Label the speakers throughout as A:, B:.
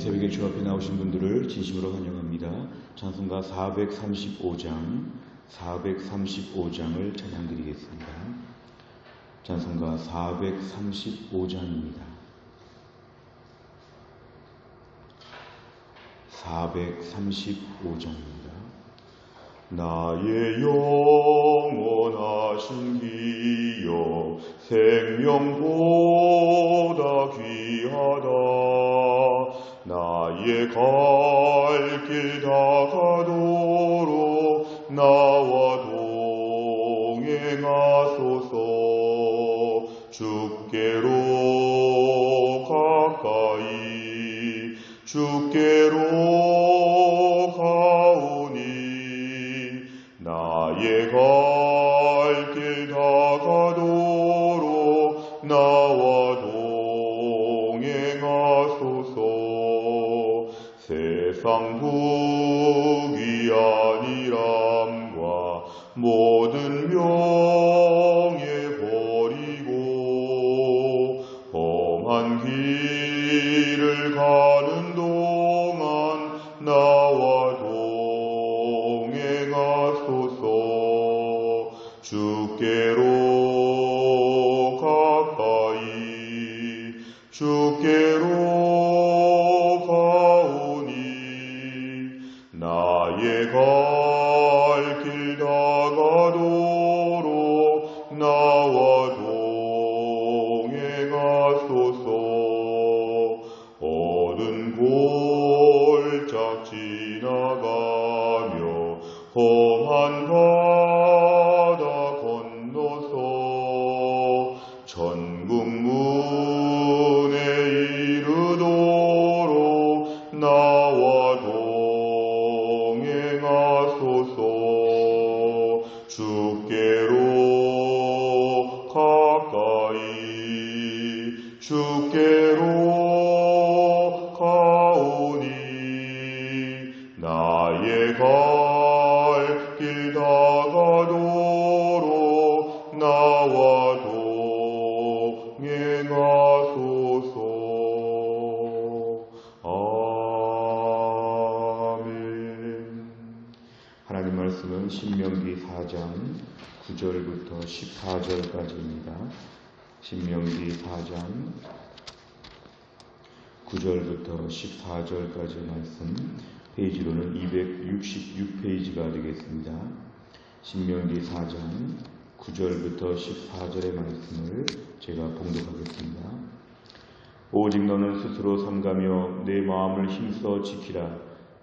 A: 새벽에 주 앞에 나오신 분들을 진심으로 환영합니다. 찬송가 435장을 찬양드리겠습니다. 찬송가 435장입니다. 435장입니다. 나의 영원하신 기여 생명보다 귀하다. 나의 갈 길 다가도록 나와 동행하소서. 주께로 가까이 주께로 가오니 나의 갈 길 다가도록 나와 동행하소서. 세상 부귀 아니람과 모든 명예 버리고 험한 길을 가는 동안 나와 동행하소서. 주께로 가까이 주께로 나의 갈 길 다가도록 나와 동행하소서. 어두운 골짝 지나가며 험한 바다 건너서 천국 문에 이르도록 나와 주께로 가까이 주께로 가오니 나의 갈 길 다가도록 나와 동행하소서. 하나님 말씀은 신명기 4장 9절부터 14절까지입니다. 신명기 4장 9절부터 14절까지 말씀, 페이지로는 266페이지가 되겠습니다. 신명기 4장 9절부터 14절의 말씀을 제가 봉독하겠습니다. 오직 너는 스스로 삼가며 내 마음을 힘써 지키라.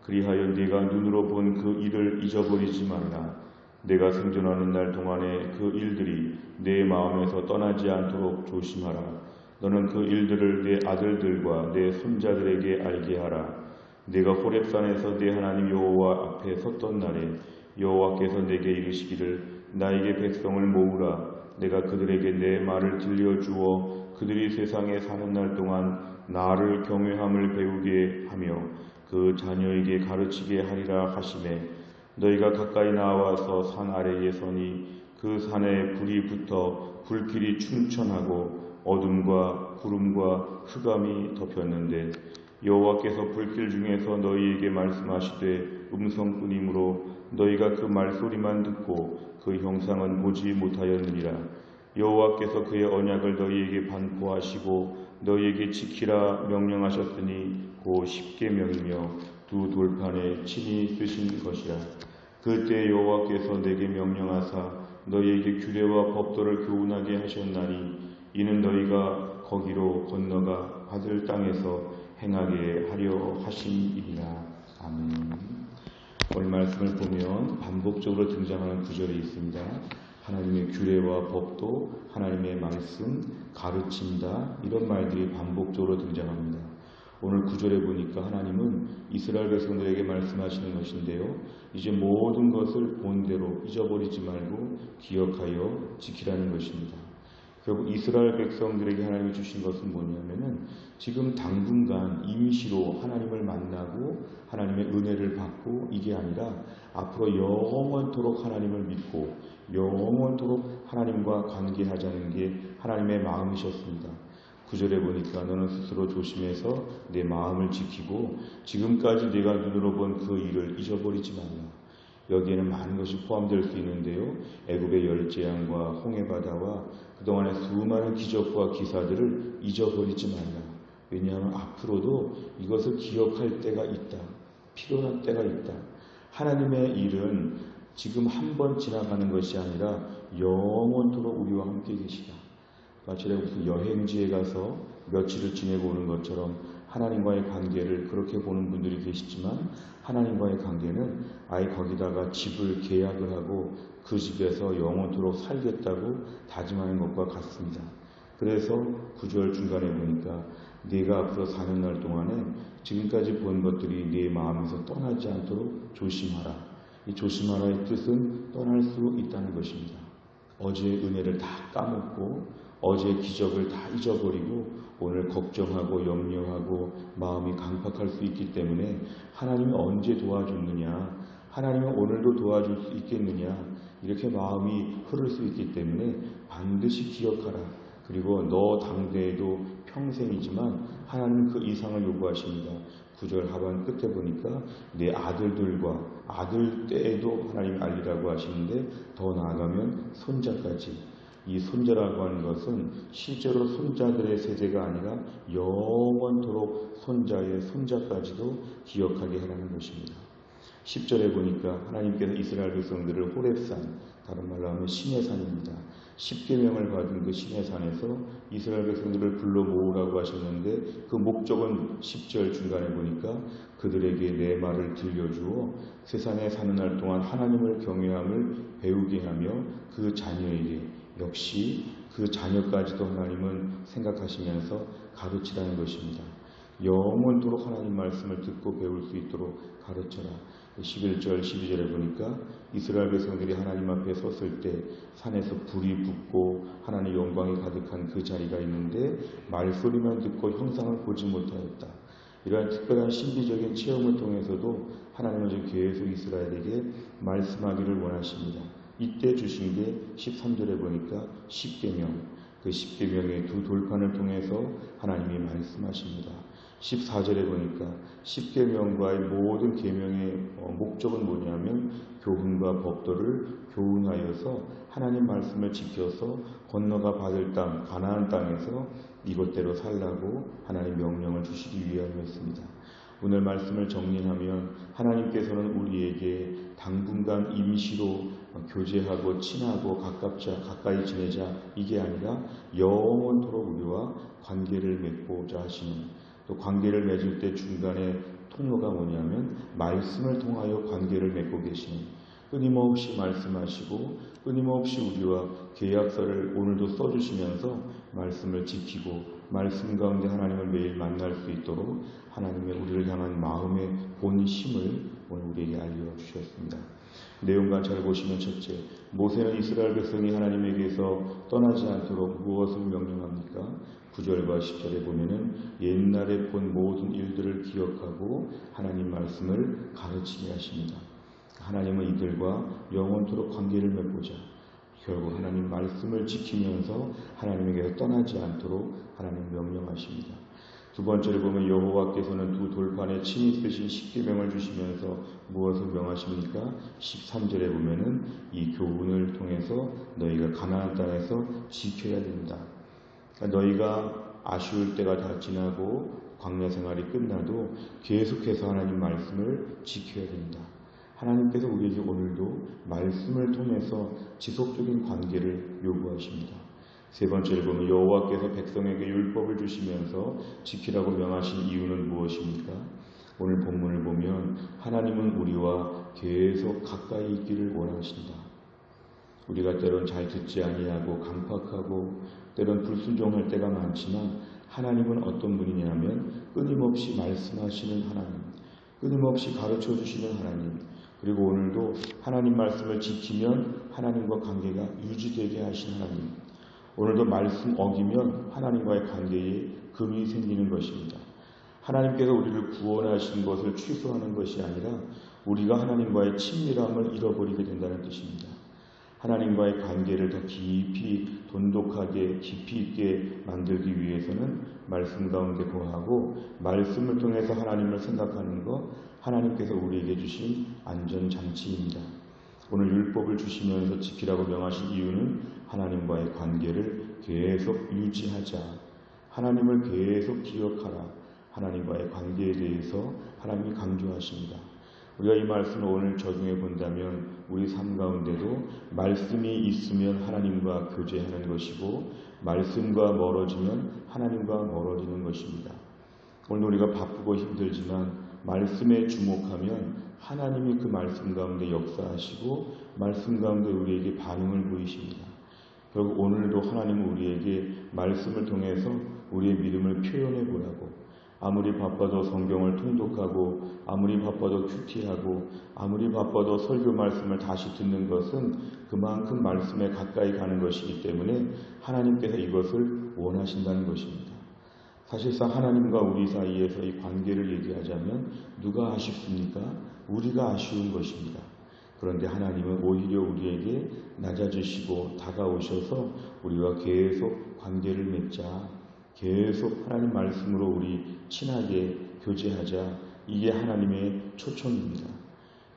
A: 그리하여 네가 눈으로 본 그 일을 잊어버리지 말라. 내가 생존하는 날 동안에 그 일들이 내 마음에서 떠나지 않도록 조심하라. 너는 그 일들을 내 아들들과 내 손자들에게 알게 하라. 내가 호렙산에서 내 하나님 여호와 앞에 섰던 날에 여호와께서 내게 이르시기를 나에게 백성을 모으라. 내가 그들에게 내 말을 들려주어 그들이 세상에 사는 날 동안 나를 경외함을 배우게 하며 그 자녀에게 가르치게 하리라 하시매 너희가 가까이 나와서 산 아래에 서니 그 산에 불이 붙어 불길이 충천하고 어둠과 구름과 흑암이 덮였는데 여호와께서 불길 중에서 너희에게 말씀하시되 음성뿐이므로 너희가 그 말소리만 듣고 그 형상은 보지 못하였느니라. 여호와께서 그의 언약을 너희에게 반포하시고 너희에게 지키라 명령하셨으니 곧 10계명이며 두 돌판에 친히 쓰신 것이라. 그때 여호와께서 내게 명령하사 너희에게 규례와 법도를 교훈하게 하셨나니 이는 너희가 거기로 건너가 받을 땅에서 행하게 하려 하심이니라. 아멘. 오늘 말씀을 보면 반복적으로 등장하는 구절이 있습니다. 하나님의 규례와 법도, 하나님의 말씀, 가르친다, 이런 말들이 반복적으로 등장합니다. 오늘 9절에 보니까 하나님은 이스라엘 백성들에게 말씀하시는 것인데요. 이제 모든 것을 본대로 잊어버리지 말고 기억하여 지키라는 것입니다. 결국 이스라엘 백성들에게 하나님이 주신 것은 뭐냐면은 지금 당분간 임시로 하나님을 만나고 하나님의 은혜를 받고 이게 아니라 앞으로 영원토록 하나님을 믿고 영원토록 하나님과 관계하자는 게 하나님의 마음이셨습니다. 9절에 보니까 너는 스스로 조심해서 내 마음을 지키고 지금까지 내가 눈으로 본 그 일을 잊어버리지 말라. 여기에는 많은 것이 포함될 수 있는데요. 애굽의 열재앙과 홍해바다와 그동안의 수많은 기적과 기사들을 잊어버리지 말라. 왜냐하면 앞으로도 이것을 기억할 때가 있다. 필요한 때가 있다. 하나님의 일은 지금 한 번 지나가는 것이 아니라 영원토록 우리와 함께 계시다. 마치 무슨 여행지에 가서 며칠을 지내고 오는 것처럼 하나님과의 관계를 그렇게 보는 분들이 계시지만 하나님과의 관계는 아예 거기다가 집을 계약을 하고 그 집에서 영원토록 살겠다고 다짐하는 것과 같습니다. 그래서 9절 중간에 보니까 네가 앞으로 사는 날 동안에 지금까지 본 것들이 네 마음에서 떠나지 않도록 조심하라. 이 조심하라의 뜻은 떠날 수 있다는 것입니다. 어제의 은혜를 다 까먹고 어제의 기적을 다 잊어버리고 오늘 걱정하고 염려하고 마음이 강팍할 수 있기 때문에 하나님이 언제 도와줬느냐, 하나님은 오늘도 도와줄 수 있겠느냐, 이렇게 마음이 흐를 수 있기 때문에 반드시 기억하라. 그리고 너 당대에도 평생이지만 하나님은 그 이상을 요구하십니다. 9절 하반 끝에 보니까 내 아들들과 아들 때에도 하나님이 알리라고 하시는데 더 나아가면 손자까지. 이 손자라고 하는 것은 실제로 손자들의 세대가 아니라 영원토록 손자의 손자까지도 기억하게 하라는 것입니다. 10절에 보니까 하나님께서 이스라엘 백성들을 호렙산, 다른 말로 하면 시내산입니다. 10계명을 받은 그 시내산에서 이스라엘 백성들을 불러 모으라고 하셨는데 그 목적은 10절 중간에 보니까 그들에게 내 말을 들려주어 세상에 사는 날 동안 하나님을 경외함을 배우게 하며 그 자녀에게 역시 그 자녀까지도 하나님은 생각하시면서 가르치라는 것입니다. 영원토록 하나님 말씀을 듣고 배울 수 있도록 가르쳐라. 11절, 12절에 보니까 이스라엘 백성들이 하나님 앞에 섰을 때 산에서 불이 붙고 하나님의 영광이 가득한 그 자리가 있는데 말소리만 듣고 형상을 보지 못하였다. 이러한 특별한 신비적인 체험을 통해서도 하나님은 계속 이스라엘에게 말씀하기를 원하십니다. 이때 주신 게 13절에 보니까 10계명, 그 10계명의 두 돌판을 통해서 하나님이 말씀하십니다. 14절에 보니까 10계명과의 모든 계명의 목적은 뭐냐면 교훈과 법도를 교훈하여서 하나님 말씀을 지켜서 건너가 받을 땅, 가나안 땅에서 이것대로 살라고 하나님 명령을 주시기 위함이었습니다. 오늘 말씀을 정리하면 하나님께서는 우리에게 당분간 임시로 교제하고 친하고 가까이 지내자 이게 아니라 영원토록 우리와 관계를 맺고자 하시는, 또 관계를 맺을 때 중간에 통로가 뭐냐면 말씀을 통하여 관계를 맺고 계시는, 끊임없이 말씀하시고 끊임없이 우리와 계약서를 오늘도 써주시면서 말씀을 지키고 말씀 가운데 하나님을 매일 만날 수 있도록 하나님의 우리를 향한 마음의 본심을 오늘 우리에게 알려주셨습니다. 내용과 잘 보시면 첫째, 모세는 이스라엘 백성이 하나님에게서 떠나지 않도록 무엇을 명령합니까? 9절과 10절에 보면은 옛날에 본 모든 일들을 기억하고 하나님 말씀을 가르치게 하십니다. 하나님은 이들과 영원토록 관계를 맺고자 결국 하나님 말씀을 지키면서 하나님에게서 떠나지 않도록 하나님 명령하십니다. 두 번째를 보면 여호와께서는 두 돌판에 친히 쓰신 10계명을 주시면서 무엇을 명하십니까? 13절에 보면은 이 교훈을 통해서 너희가 가나안 땅에서 지켜야 된다. 그러니까 너희가 아쉬울 때가 다 지나고 광야 생활이 끝나도 계속해서 하나님 말씀을 지켜야 된다. 하나님께서 우리에게 오늘도 말씀을 통해서 지속적인 관계를 요구하십니다. 세 번째를 보면 여호와께서 백성에게 율법을 주시면서 지키라고 명하신 이유는 무엇입니까? 오늘 본문을 보면 하나님은 우리와 계속 가까이 있기를 원하신다. 우리가 때론 잘 듣지 아니하고 강팍하고 때론 불순종할 때가 많지만 하나님은 어떤 분이냐면 끊임없이 말씀하시는 하나님, 끊임없이 가르쳐 주시는 하나님, 그리고 오늘도 하나님 말씀을 지키면 하나님과 관계가 유지되게 하신 하나님, 오늘도 말씀 어기면 하나님과의 관계에 금이 생기는 것입니다. 하나님께서 우리를 구원하신 것을 취소하는 것이 아니라 우리가 하나님과의 친밀함을 잃어버리게 된다는 뜻입니다. 하나님과의 관계를 더 깊이 돈독하게 깊이 있게 만들기 위해서는 말씀 가운데 거하고 말씀을 통해서 하나님을 생각하는 것, 하나님께서 우리에게 주신 안전장치입니다. 오늘 율법을 주시면서 지키라고 명하신 이유는 하나님과의 관계를 계속 유지하자, 하나님을 계속 기억하라, 하나님과의 관계에 대해서 하나님이 강조하십니다. 우리가 이 말씀을 오늘 적용해 본다면 우리 삶 가운데도 말씀이 있으면 하나님과 교제하는 것이고 말씀과 멀어지면 하나님과 멀어지는 것입니다. 오늘 우리가 바쁘고 힘들지만 말씀에 주목하면 하나님이 그 말씀 가운데 역사하시고 말씀 가운데 우리에게 반응을 보이십니다. 결국 오늘도 하나님은 우리에게 말씀을 통해서 우리의 믿음을 표현해 보라고, 아무리 바빠도 성경을 통독하고 아무리 바빠도 큐티하고 아무리 바빠도 설교 말씀을 다시 듣는 것은 그만큼 말씀에 가까이 가는 것이기 때문에 하나님께서 이것을 원하신다는 것입니다. 사실상 하나님과 우리 사이에서 이 관계를 얘기하자면 누가 아쉽습니까? 우리가 아쉬운 것입니다. 그런데 하나님은 오히려 우리에게 낮아지시고 다가오셔서 우리와 계속 관계를 맺자, 계속 하나님 말씀으로 우리 친하게 교제하자, 이게 하나님의 초청입니다.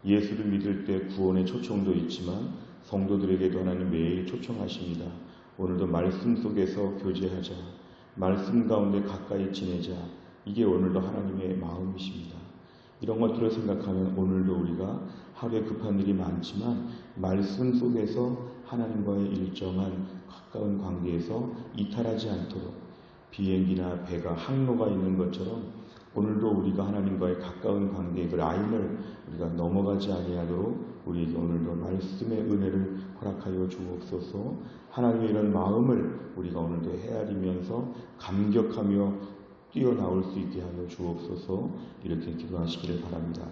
A: 예수를 믿을 때 구원의 초청도 있지만 성도들에게도 하나님 매일 초청하십니다. 오늘도 말씀 속에서 교제하자, 말씀 가운데 가까이 지내자, 이게 오늘도 하나님의 마음이십니다. 이런 것들을 생각하면 오늘도 우리가 하루에 급한 일이 많지만 말씀 속에서 하나님과의 일정한 가까운 관계에서 이탈하지 않도록, 비행기나 배가 항로가 있는 것처럼 오늘도 우리가 하나님과의 가까운 관계의 그 라인을 우리가 넘어가지 아니하도록 우리에게 오늘도 말씀의 은혜를 허락하여 주옵소서. 하나님의 이런 마음을 우리가 오늘도 헤아리면서 감격하며 뛰어나올 수 있게 하여 주옵소서. 이렇게 기도하시기를 바랍니다.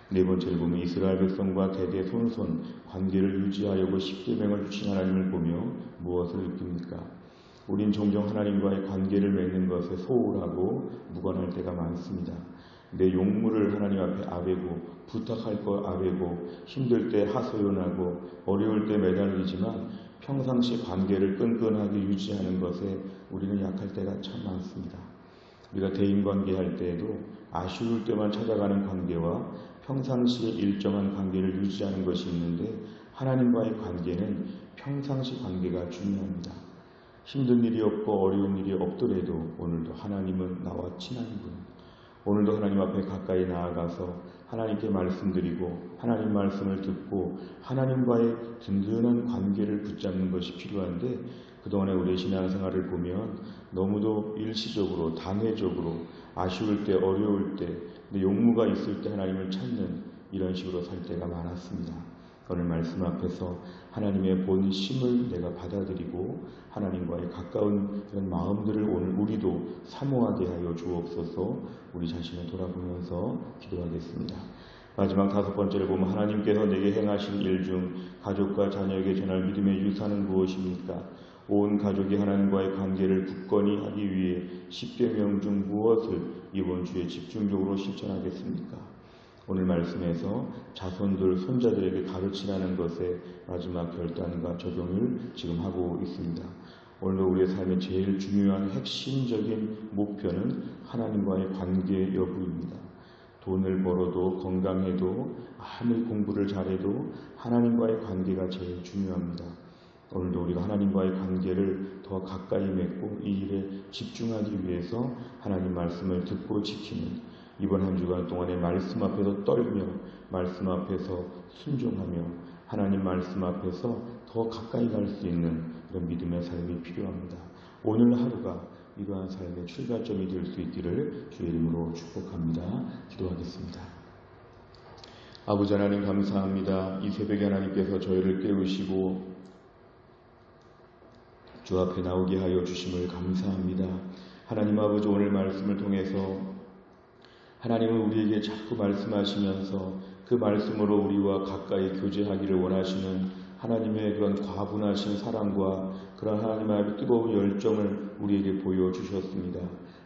A: 네 번째를 보면 이스라엘 백성과 대대 손손 관계를 유지하려고 십계명을 주신 하나님을 보며 무엇을 느낍니까? 우린 종종 하나님과의 관계를 맺는 것에 소홀하고 무관할 때가 많습니다. 내 용무를 하나님 앞에 아뢰고 부탁할 거 아뢰고 힘들 때 하소연하고 어려울 때 매달리지만 평상시 관계를 끈끈하게 유지하는 것에 우리는 약할 때가 참 많습니다. 우리가 대인관계 할 때에도 아쉬울 때만 찾아가는 관계와 평상시에 일정한 관계를 유지하는 것이 있는데 하나님과의 관계는 평상시 관계가 중요합니다. 힘든 일이 없고 어려운 일이 없더라도 오늘도 하나님은 나와 친한 분, 오늘도 하나님 앞에 가까이 나아가서 하나님께 말씀드리고 하나님 말씀을 듣고 하나님과의 든든한 관계를 붙잡는 것이 필요한데 그동안의 우리의 신앙생활을 보면 너무도 일시적으로 단회적으로 아쉬울 때 어려울 때 내 용무가 있을 때 하나님을 찾는 이런 식으로 살 때가 많았습니다. 오늘 말씀 앞에서 하나님의 본심을 내가 받아들이고 하나님과의 가까운 그런 마음들을 오늘 우리도 사모하게 하여 주옵소서. 우리 자신을 돌아보면서 기도하겠습니다. 마지막 다섯 번째를 보면 하나님께서 내게 행하신 일 중 가족과 자녀에게 전할 믿음의 유산은 무엇입니까? 온 가족이 하나님과의 관계를 굳건히 하기 위해 십계명 중 무엇을 이번 주에 집중적으로 실천하겠습니까? 오늘 말씀에서 자손들, 손자들에게 가르치라는 것의 마지막 결단과 적용을 지금 하고 있습니다. 오늘도 우리의 삶의 제일 중요한 핵심적인 목표는 하나님과의 관계 여부입니다. 돈을 벌어도 건강해도 아무리 공부를 잘해도 하나님과의 관계가 제일 중요합니다. 오늘도 우리가 하나님과의 관계를 더 가까이 맺고 이 일에 집중하기 위해서 하나님 말씀을 듣고 지키는 이번 한 주간 동안에 말씀 앞에서 떨며 말씀 앞에서 순종하며 하나님 말씀 앞에서 더 가까이 갈 수 있는 그런 믿음의 삶이 필요합니다. 오늘 하루가 이러한 삶의 출발점이 될 수 있기를 주의 이름으로 축복합니다. 기도하겠습니다. 아버지 하나님 감사합니다. 이 새벽에 하나님께서 저희를 깨우시고 주 앞에 나오게 하여 주심을 감사합니다. 하나님 아버지 오늘 말씀을 통해서 하나님은 우리에게 자꾸 말씀하시면서 그 말씀으로 우리와 가까이 교제하기를 원하시는 하나님의 그런 과분하신 사랑과 그런 하나님 앞에 뜨거운 열정을 우리에게 보여주셨습니다.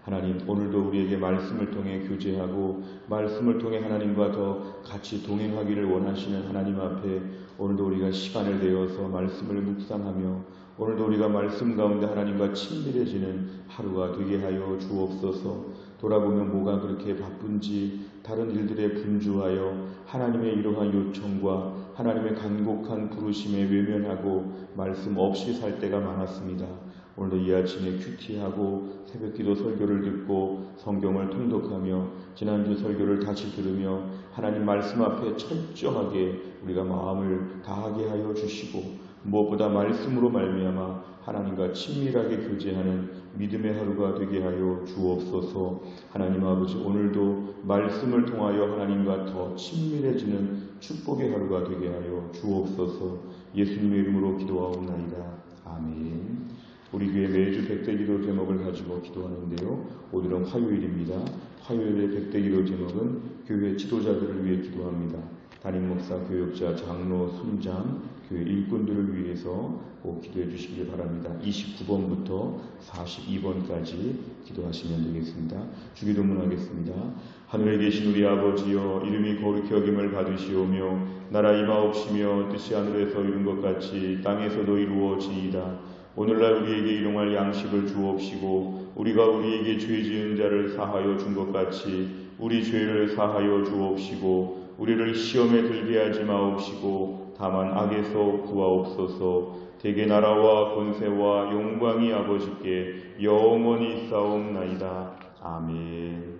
A: 하나님, 오늘도 우리에게 말씀을 통해 교제하고 말씀을 통해 하나님과 더 같이 동행하기를 원하시는 하나님 앞에 오늘도 우리가 시간을 내어서 말씀을 묵상하며 오늘도 우리가 말씀 가운데 하나님과 친밀해지는 하루가 되게 하여 주옵소서. 돌아보면 뭐가 그렇게 바쁜지 다른 일들에 분주하여 하나님의 이러한 요청과 하나님의 간곡한 부르심에 외면하고 말씀 없이 살 때가 많았습니다. 오늘도 이 아침에 큐티하고 새벽기도 설교를 듣고 성경을 통독하며 지난주 설교를 다시 들으며 하나님 말씀 앞에 철저하게 우리가 마음을 다하게 하여 주시고 무엇보다 말씀으로 말미암아 하나님과 친밀하게 교제하는 믿음의 하루가 되게 하여 주옵소서. 하나님 아버지, 오늘도 말씀을 통하여 하나님과 더 친밀해지는 축복의 하루가 되게 하여 주옵소서. 예수님의 이름으로 기도하옵나이다. 아멘. 우리 교회 매주 백대기도 제목을 가지고 기도하는데요. 오늘은 화요일입니다. 화요일의 백대기도 제목은 교회 지도자들을 위해 기도합니다. 담임 목사, 교역자, 장로, 선장, 교회 일꾼들을 위해서 꼭 기도해 주시길 바랍니다. 29번부터 42번까지 기도하시면 되겠습니다. 주기도문 하겠습니다. 하늘에 계신 우리 아버지여, 이름이 거룩히 여김을 받으시오며 나라 임하옵시며 뜻이 하늘에서 이룬 것 같이 땅에서도 이루어지이다. 오늘날 우리에게 일용할 양식을 주옵시고 우리가 우리에게 죄 지은 자를 사하여 준 것 같이 우리 죄를 사하여 주옵시고 우리를 시험에 들게 하지 마옵시고 다만 악에서 구하옵소서. 대개 나라와 권세와 영광이 아버지께 영원히 있사옵나이다. 아멘.